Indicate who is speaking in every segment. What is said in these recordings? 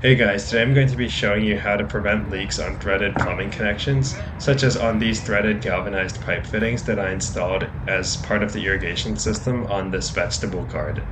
Speaker 1: Hey guys, today I'm going to be showing you how to prevent leaks on threaded plumbing connections, such as on these threaded galvanized pipe fittings that I installed as part of the irrigation system on this vegetable garden.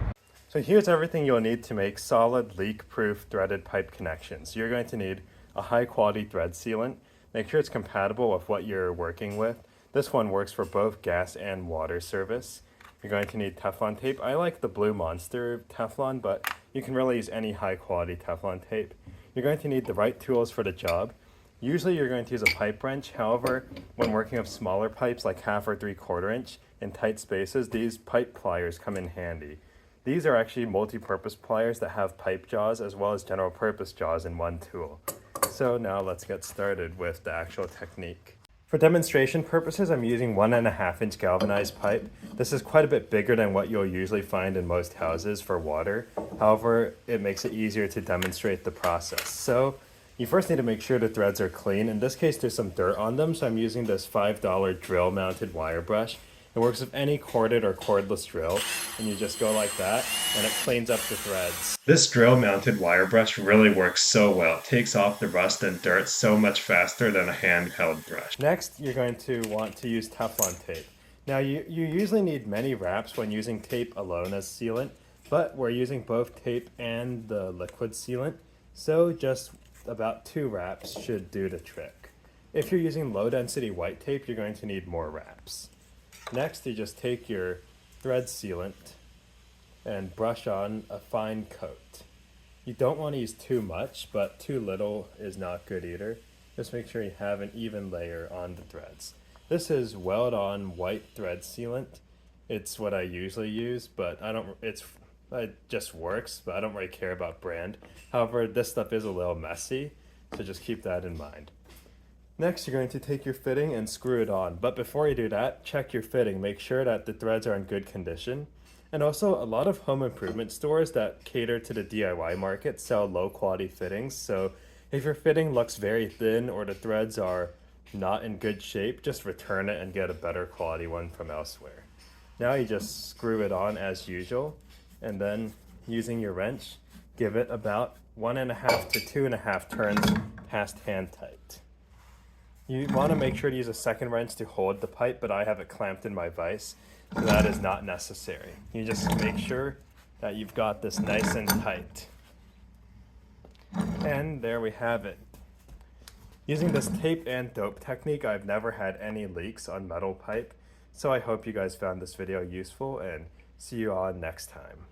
Speaker 1: So here's everything you'll need to make solid leak-proof threaded pipe connections. You're going to need a high-quality thread sealant. Make sure it's compatible with what you're working with. This one works for both gas and water service. You're going to need Teflon tape. I like the Blue Monster Teflon, but you can really use any high-quality Teflon tape. You're going to need the right tools for the job. Usually you're going to use a pipe wrench. However, when working with smaller pipes like 1/2 or 3/4 inch in tight spaces, these pipe pliers come in handy. These are actually multi-purpose pliers that have pipe jaws as well as general purpose jaws in one tool. So now let's get started with the actual technique. For demonstration purposes, I'm using 1.5 inch galvanized pipe. This is quite a bit bigger than what you'll usually find in most houses for water. However, it makes it easier to demonstrate the process. So you first need to make sure the threads are clean. In this case, there's some dirt on them, so I'm using this $5 drill mounted wire brush. It works with any corded or cordless drill, and you just go like that, and it cleans up the threads. This drill-mounted wire brush really works so well. It takes off the rust and dirt so much faster than a handheld brush. Next, you're going to want to use Teflon tape. Now, you usually need many wraps when using tape alone as sealant, but we're using both tape and the liquid sealant, so just about 2 wraps should do the trick. If you're using low-density white tape, you're going to need more wraps. Next, you just take your thread sealant and brush on a fine coat. You don't want to use too much, but too little is not good either. Just make sure you have an even layer on the threads. This is weld-on white thread sealant. It's what I usually use, but it just works, but I don't really care about brand. However, this stuff is a little messy, so just keep that in mind. Next, you're going to take your fitting and screw it on. But before you do that, check your fitting. Make sure that the threads are in good condition. And also, a lot of home improvement stores that cater to the DIY market sell low quality fittings. So if your fitting looks very thin or the threads are not in good shape, just return it and get a better quality one from elsewhere. Now you just screw it on as usual. And then using your wrench, give it about 1.5 to 2.5 turns past hand tight. You want to make sure to use a second wrench to hold the pipe, but I have it clamped in my vise, so that is not necessary. You just make sure that you've got this nice and tight. And there we have it. Using this tape and dope technique, I've never had any leaks on metal pipe, so I hope you guys found this video useful, and see you all next time.